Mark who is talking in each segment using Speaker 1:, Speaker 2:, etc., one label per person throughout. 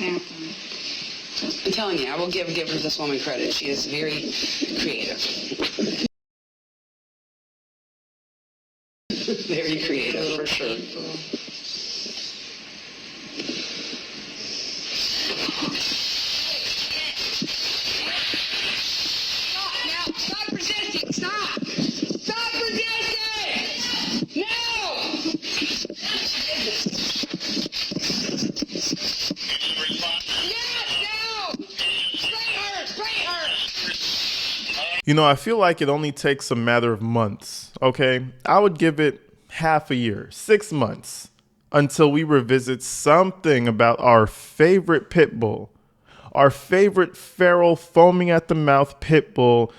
Speaker 1: Exactly.
Speaker 2: I'm telling you, I will give this woman credit. She is very creative. Very creative, for sure. Stop resisting! Stop! Stop resisting! No!
Speaker 3: You know, I feel like it only takes a matter of months, okay? I would give it half a year, 6 months, until we revisit something about our favorite pit bull, our favorite feral, foaming at the mouth pit bull,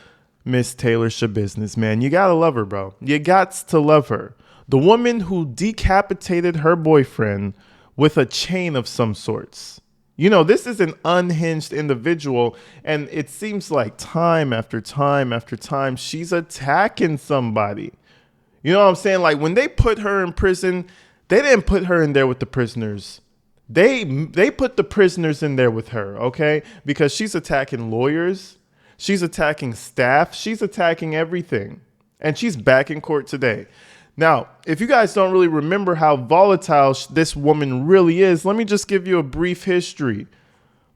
Speaker 3: Miss Taylor Schabusiness, man. You gotta love her, bro. You gots to love her. The woman who decapitated her boyfriend with a chain of some sorts. You know, this is an unhinged individual, and it seems like time after time after time, she's attacking somebody. You know what I'm saying? Like, when they put her in prison, they didn't put her in there with the prisoners. They put the prisoners in there with her, okay? Because she's attacking lawyers. She's attacking staff. She's attacking everything. And she's back in court today. Now, if you guys don't really remember how volatile this woman really is, let me just give you a brief history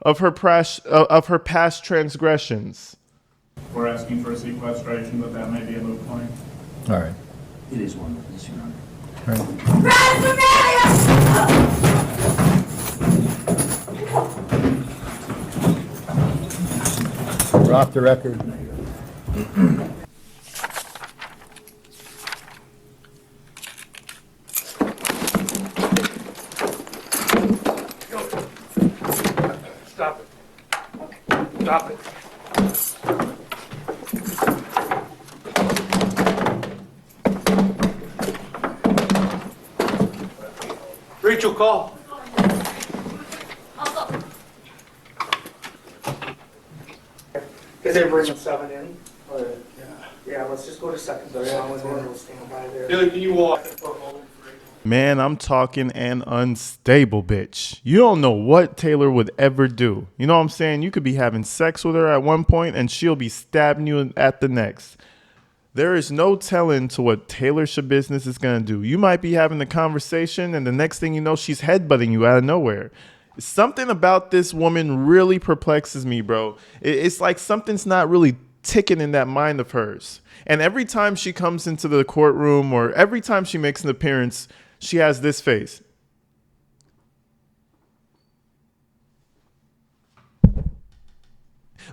Speaker 3: of her past transgressions.
Speaker 4: We're asking for a sequestration, but that may be a moot point.
Speaker 5: All right.
Speaker 6: It is one, yes, Your Honor.
Speaker 5: All right. We're off the record.
Speaker 4: Stop it. Stop it. Rachel, call.
Speaker 7: Is they bringing 7 in? Yeah, let's just go to secondary. We'll stand by there.
Speaker 4: Billy, can you walk?
Speaker 3: Man, I'm talking an unstable bitch. You don't know what Taylor would ever do. You know what I'm saying? You could be having sex with her at one point and she'll be stabbing you at the next. There is no telling to what Taylor Schabusiness is going to do. You might be having the conversation and the next thing you know, she's headbutting you out of nowhere. Something about this woman really perplexes me, bro. It's like something's not really ticking in that mind of hers. And every time she comes into the courtroom or every time she makes an appearance, she has this face.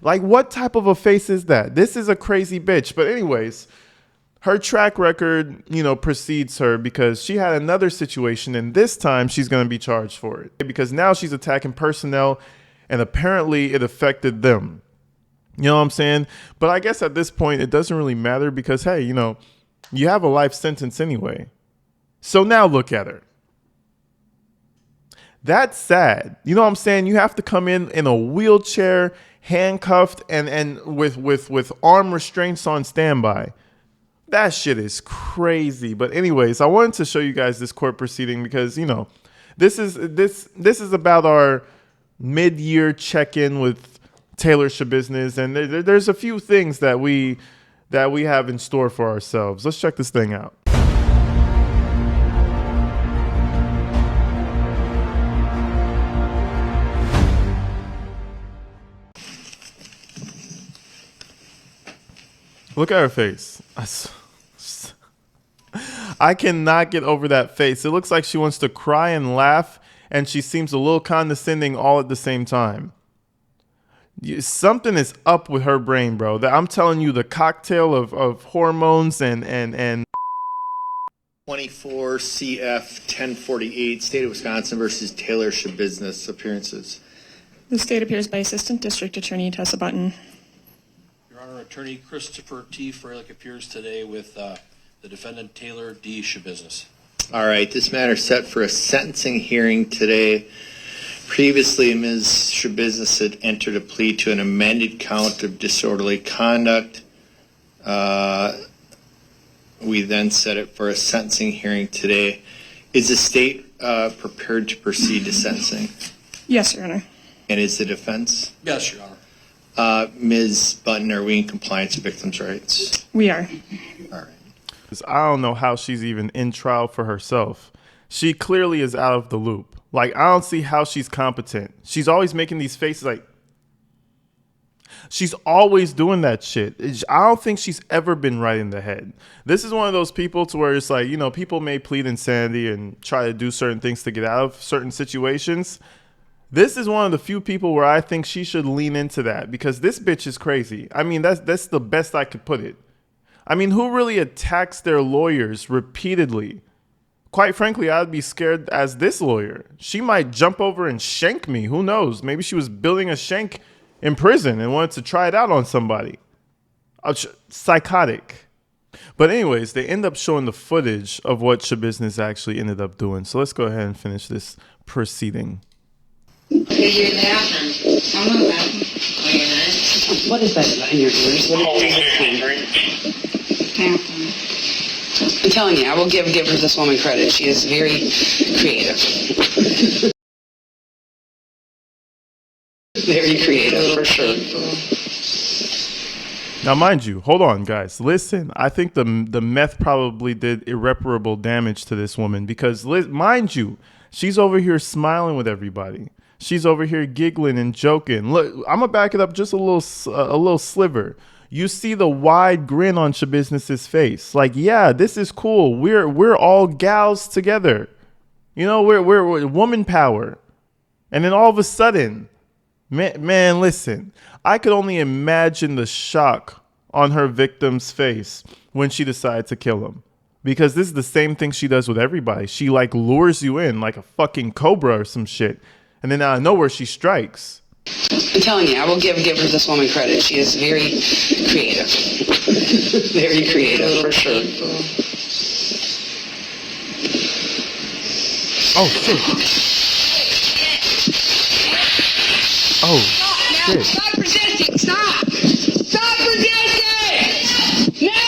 Speaker 3: Like, what type of a face is that? This is a crazy bitch. But anyways, her track record, you know, precedes her because she had another situation and this time she's going to be charged for it because now she's attacking personnel and apparently it affected them. You know what I'm saying? But I guess at this point, it doesn't really matter because, hey, you know, you have a life sentence anyway. So now look at her. That's sad. You know what I'm saying? You have to come in a wheelchair, handcuffed, and with arm restraints on standby. That shit is crazy. But anyways, I wanted to show you guys this court proceeding because, you know, this is about our mid-year check-in with Taylor Schabusiness, and there's a few things that we have in store for ourselves. Let's check this thing out. Look at her face. I cannot get over that face. It looks like she wants to cry and laugh, and she seems a little condescending all at the same time. Something is up with her brain, bro. I'm telling you, the cocktail of hormones and
Speaker 8: 24 CF 1048, State of Wisconsin versus Taylor Schabusiness appearances.
Speaker 9: The state appears by Assistant District Attorney Tessa Button.
Speaker 10: Your Honor, Attorney Christopher T. Freilich appears today with the defendant Taylor D. Schabusiness.
Speaker 8: All right, this matter is set for a sentencing hearing today. Previously, Ms. Schabusiness had entered a plea to an amended count of disorderly conduct. We then set it for a sentencing hearing today. Is the state prepared to proceed to sentencing?
Speaker 9: Yes, Your Honor.
Speaker 8: And is the defense?
Speaker 10: Yes, Your Honor.
Speaker 8: Ms. Button, are we in compliance with victims' rights?
Speaker 9: We are.
Speaker 8: All right.
Speaker 3: I don't know how she's even in trial for herself. She clearly is out of the loop. Like, I don't see how she's competent. She's always making these faces like, she's always doing that shit. I don't think she's ever been right in the head. This is one of those people to where it's like, you know, people may plead insanity and try to do certain things to get out of certain situations. This is one of the few people where I think she should lean into that, because this bitch is crazy. I mean, that's the best I could put it. I mean, who really attacks their lawyers repeatedly? Quite frankly, I'd be scared as this lawyer. She might jump over and shank me. Who knows? Maybe she was building a shank in prison and wanted to try it out on somebody. Psychotic. But anyways, they end up showing the footage of what Schabusiness actually ended up doing. So let's go ahead and finish this proceeding.
Speaker 2: Okay, you're in the bathroom. I'm in the bathroom. Oh, you're not? What is that in your ears? What is this? I'm telling you, I will give this woman credit. She is very creative. Very creative, for sure.
Speaker 3: Now, mind you, hold on, guys. Listen, I think the meth probably did irreparable damage to this woman, because, mind you, she's over here smiling with everybody. She's over here giggling and joking. Look, I'm gonna back it up just a little sliver. You see the wide grin on Schabusiness's face. Like, yeah, this is cool. We're all gals together. You know, we're woman power. And then all of a sudden, man, listen. I could only imagine the shock on her victim's face when she decided to kill him. Because this is the same thing she does with everybody. She like lures you in like a fucking cobra or some shit. And then out of nowhere, she strikes.
Speaker 2: I'm telling you, I will give this woman credit. She is very creative. Very creative, for sure.
Speaker 3: Oh, shit. Oh, shit.
Speaker 2: Stop resisting! Stop! Stop resisting! No!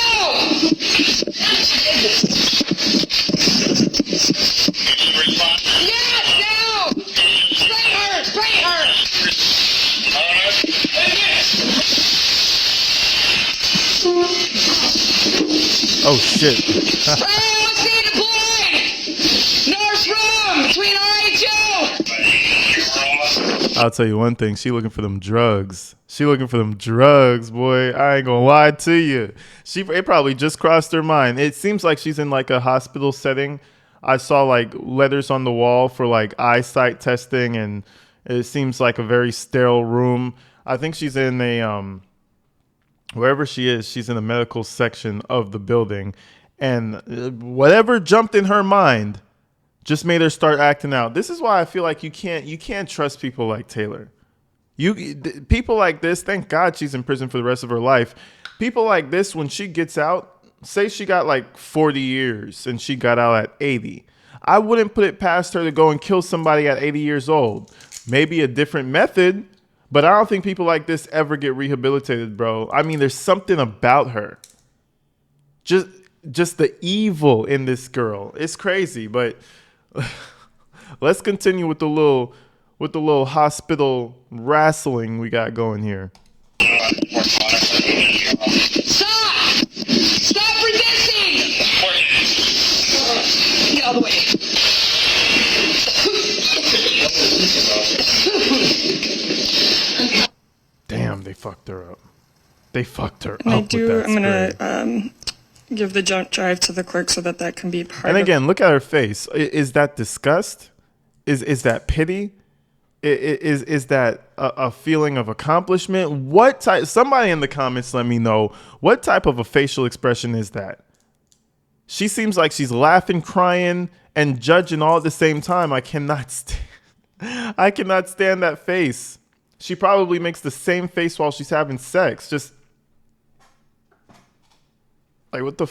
Speaker 2: Yes, no! Spray her! Spray her!
Speaker 3: Oh, shit.
Speaker 2: Let's see deployed! North Room between RHO!
Speaker 3: I'll tell you one thing. She looking for them drugs. She looking for them drugs, boy. I ain't gonna lie to you. It probably just crossed her mind. It seems like she's in like a hospital setting. I saw like letters on the wall for like eyesight testing, and it seems like a very sterile room. I think she's in a wherever she is, she's in the medical section of the building, and whatever jumped in her mind just made her start acting out. This is why I feel like you can't trust people like Taylor. People like this, thank God she's in prison for the rest of her life. People like this, when she gets out, say she got like 40 years and she got out at 80. I wouldn't put it past her to go and kill somebody at 80 years old. Maybe a different method, but I don't think people like this ever get rehabilitated, bro. I mean, there's something about her. Just the evil in this girl. It's crazy, but let's continue with the little hospital wrestling we got going here.
Speaker 2: Stop! Stop resisting! Get out of the way.
Speaker 3: Damn, they fucked her up. They fucked her up.
Speaker 9: And
Speaker 3: I'm
Speaker 9: gonna give the jump drive to the clerk so that can be part
Speaker 3: And
Speaker 9: of.
Speaker 3: again, look at her face. Is that disgust? Is that pity? Is that a feeling of accomplishment? What type? Somebody in the comments, let me know what type of a facial expression is that. She seems like she's laughing, crying, and judging all at the same time. I cannot stand that face. She probably makes the same face while she's having sex. Just like, what the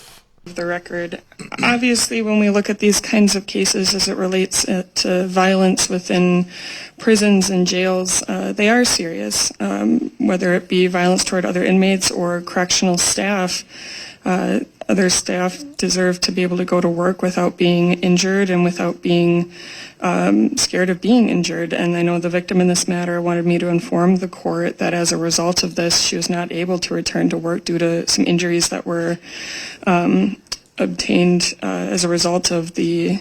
Speaker 9: the record. Obviously, when we look at these kinds of cases as it relates to violence within prisons and jails, they are serious, whether it be violence toward other inmates or correctional staff. other staff deserve to be able to go to work without being injured and without being scared of being injured. And I know the victim in this matter wanted me to inform the court that as a result of this, she was not able to return to work due to some injuries that were obtained as a result of the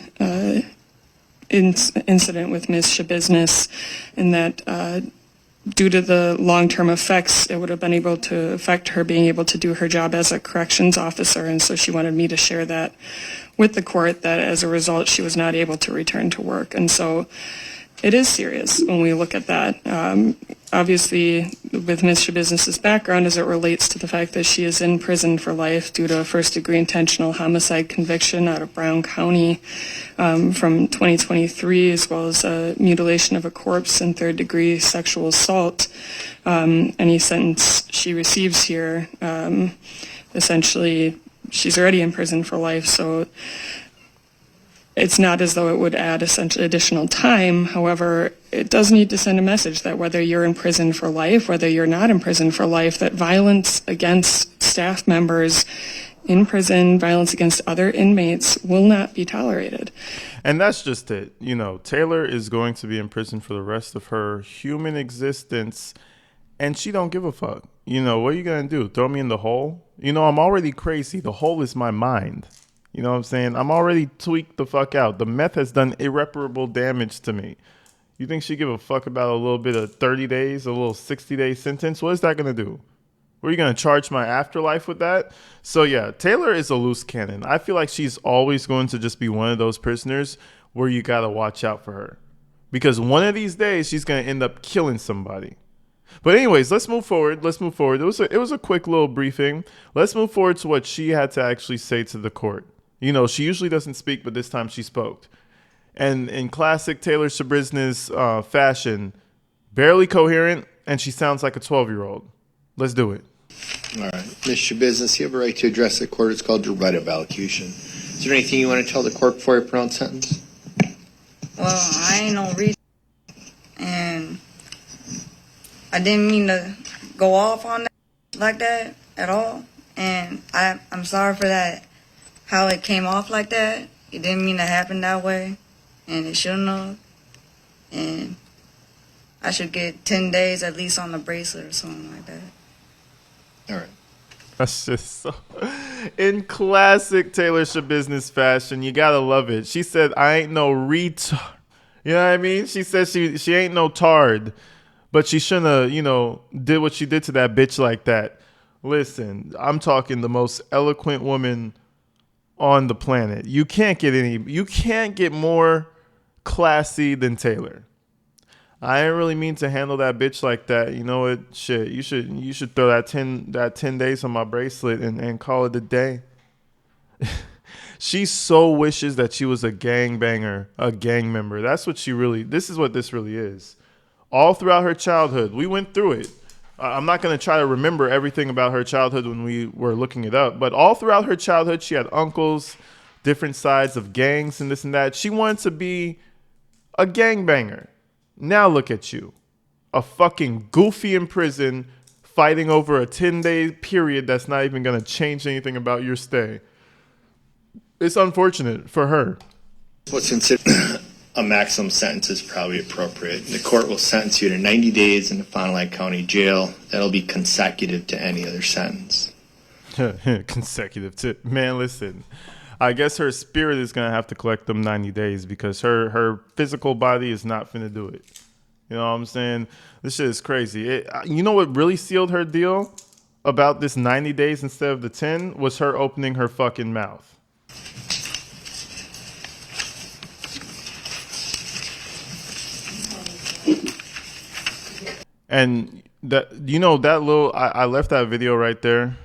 Speaker 9: incident with Ms. Schabusiness, and that due to the long-term effects, it would have been able to affect her being able to do her job as a corrections officer. And so she wanted me to share that with the court, that as a result, she was not able to return to work. And so it is serious when we look at that. Obviously, with Ms. Schabusiness's background as it relates to the fact that she is in prison for life due to a first-degree intentional homicide conviction out of Brown County from 2023, as well as mutilation of a corpse and third-degree sexual assault. Any sentence she receives here, essentially, she's already in prison for life, so it's not as though it would add essentially additional time. However, it does need to send a message that whether you're in prison for life, whether you're not in prison for life, that violence against staff members in prison, violence against other inmates will not be tolerated.
Speaker 3: And that's just it. You know, Taylor is going to be in prison for the rest of her human existence, and she don't give a fuck. You know, what are you going to do? Throw me in the hole? You know, I'm already crazy. The hole is my mind. You know what I'm saying? I'm already tweaked the fuck out. The meth has done irreparable damage to me. You think she give a fuck about a little bit of 30 days, a little 60-day sentence? What is that going to do? Were you going to charge my afterlife with that? So yeah, Taylor is a loose cannon. I feel like she's always going to just be one of those prisoners where you got to watch out for her. Because one of these days, she's going to end up killing somebody. But anyways, let's move forward. It was a quick little briefing. Let's move forward to what she had to actually say to the court. You know, she usually doesn't speak, but this time she spoke. And in classic Taylor Schabusiness fashion, barely coherent, and she sounds like a 12-year-old. Let's do it.
Speaker 8: All right. Ms. Schabusiness, you have a right to address the court. It's called your right of allocution. Is there anything you want to tell the court before I pronounce sentence?
Speaker 1: Well, I ain't no reason, and I didn't mean to go off on that like that at all, and I'm sorry for that, how it came off like that. It didn't mean to happen that way, and it shouldn't have, and I should get 10 days at least on the bracelet or something like that.
Speaker 8: All right.
Speaker 3: That's just so... In classic Taylor Schabusiness fashion, you gotta love it. She said, I ain't no retard. You know what I mean? She said she ain't no tard, but she shouldn't have, you know, did what she did to that bitch like that. Listen, I'm talking the most eloquent woman on the planet. You can't get more classy than Taylor. I didn't really mean to handle that bitch like that. You know what? Shit, you should throw that 10 days on my bracelet and call it a day. She so wishes that she was a gangbanger, a gang member. This is what this really is. All throughout her childhood, we went through it. I'm not going to try to remember everything about her childhood when we were looking it up, but all throughout her childhood, she had uncles, different sides of gangs and this and that. She wanted to be a gangbanger. Now look at you, a fucking goofy in prison fighting over a 10-day period that's not even going to change anything about your stay. It's unfortunate for her.
Speaker 8: What's considered a maximum sentence is probably appropriate. The court will sentence you to 90 days in the Fond du Lac County Jail. That'll be consecutive to any other sentence.
Speaker 3: Consecutive to... Man, listen. I guess her spirit is going to have to collect them 90 days because her physical body is not finna do it. You know what I'm saying? This shit is crazy. You know what really sealed her deal about this 90 days instead of the 10 was her opening her fucking mouth. And that, you know, that little, I left that video right there,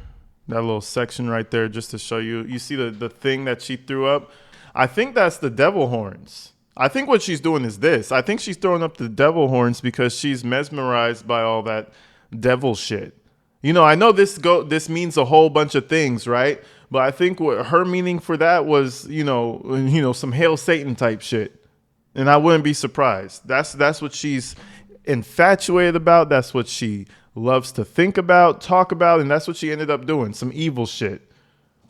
Speaker 3: that little section right there just to show you. You see the thing that she threw up? I think that's the devil horns. I think what she's doing is this. I think she's throwing up the devil horns because she's mesmerized by all that devil shit. You know, I know this means a whole bunch of things, right? But I think what her meaning for that was, you know, some Hail Satan type shit. And I wouldn't be surprised. That's what she's infatuated about. That's what she loves to think about, talk about, and that's what she ended up doing, some evil shit.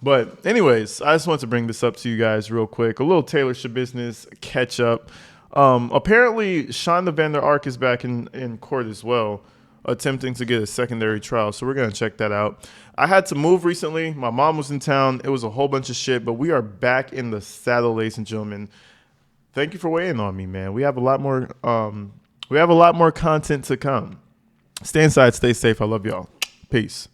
Speaker 3: But anyways, I just want to bring this up to you guys real quick. A little Taylor Schabusiness catch up. Apparently, Shonda Vander Ark is back in court as well, attempting to get a secondary trial. So we're going to check that out. I had to move recently. My mom was in town. It was a whole bunch of shit, but we are back in the saddle, ladies and gentlemen. Thank you for waiting on me, man. We have a lot more content to come. Stay inside, stay safe. I love y'all. Peace.